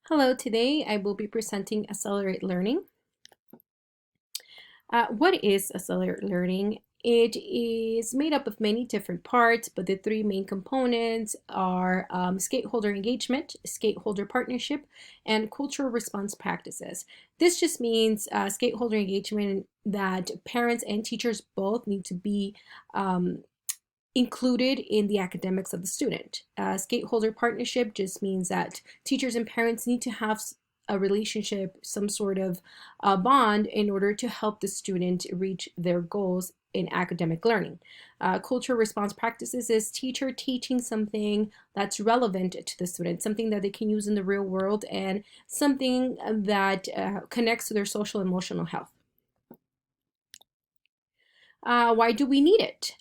Hello, today I will be presenting Accelerate Learning. What is Accelerate Learning? It is made up of many different parts, but the three main components are stakeholder engagement, stakeholder partnership, and cultural response practices. This just means stakeholder engagement that parents and teachers both need to be included in the academics of the student. Stakeholder partnership just means that teachers and parents need to have a relationship, some sort of bond in order to help the student reach their goals in academic learning. Cultural response practices is teacher teaching something that's relevant to the student, something that they can use in the real world, and something that connects to their social and emotional health. Why do we need it?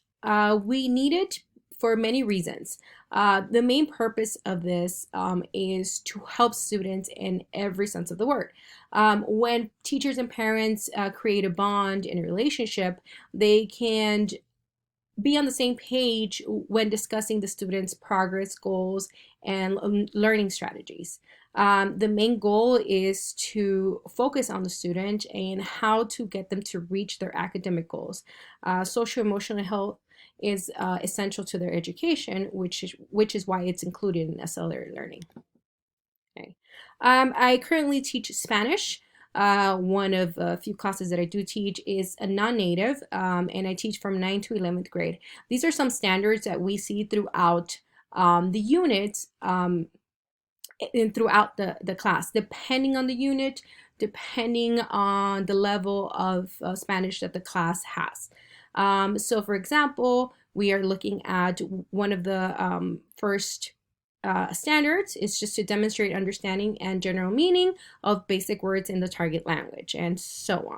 We need it for many reasons. The main purpose of this is to help students in every sense of the word. When teachers and parents create a bond in a relationship, they can be on the same page when discussing the students' progress, goals, and learning strategies. The main goal is to focus on the student and how to get them to reach their academic goals. Social emotional health is essential to their education, which is why it's included in accelerated learning. Okay. I currently teach Spanish. One of a few classes that I do teach is a non-native, and I teach from 9th to 11th grade. These are some standards that we see throughout the units and throughout the class, depending on the unit, depending on the level of Spanish that the class has. So for example, we are looking at one of the first standards is just to demonstrate understanding and general meaning of basic words in the target language, and so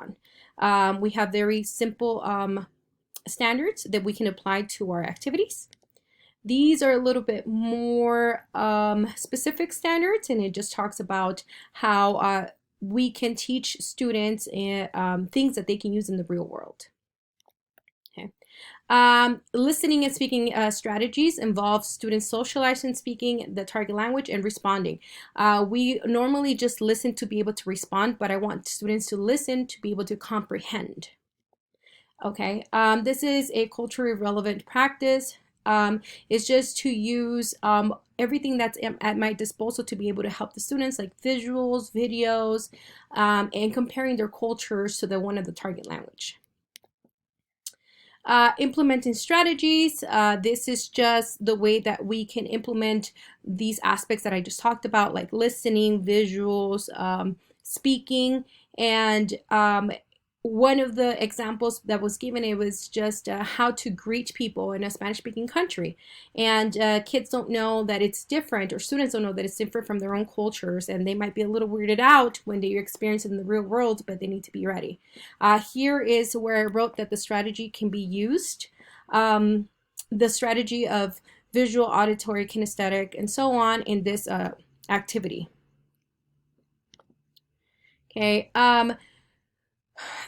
on. We have very simple standards that we can apply to our activities. These are a little bit more specific standards, and it just talks about how we can teach students things that they can use in the real world. Okay. Listening and speaking strategies involve students socializing, speaking the target language, and responding. We normally just listen to be able to respond, but I want students to listen to be able to comprehend. Okay, this is a culturally relevant practice. It's just to use everything that's at my disposal to be able to help the students, like visuals, videos, and comparing their cultures to the one of the target language. Implementing strategies. This is just the way that we can implement these aspects that I just talked about, like listening, visuals, speaking, and one of the examples that was given, it was just how to greet people in a Spanish-speaking country. And kids don't know that it's different, or students don't know that it's different from their own cultures, and they might be a little weirded out when they experience it in the real world, but they need to be ready. Here is where I wrote that the strategy can be used. The strategy of visual, auditory, kinesthetic, and so on in this activity. Okay.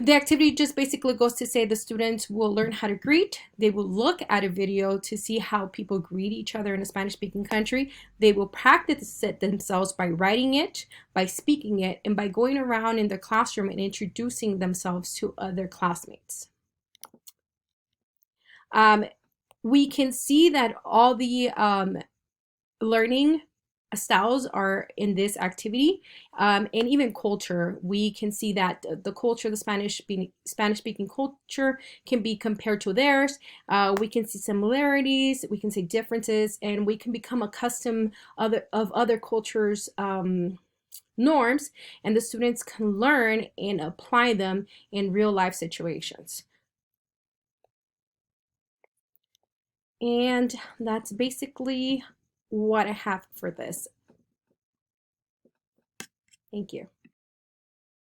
The activity just basically goes to say the students will learn how to greet. They will look at a video to see how people greet each other in a Spanish-speaking country. They will practice it themselves by writing it, by speaking it, and by going around in the classroom and introducing themselves to other classmates. We can see that all the learning styles are in this activity, and even culture. We can see that the culture, the Spanish-speaking culture, can be compared to theirs. We can see similarities, we can see differences, and we can become accustomed of other cultures' norms, and the students can learn and apply them in real life situations. And that's basically what I have for this. Thank you.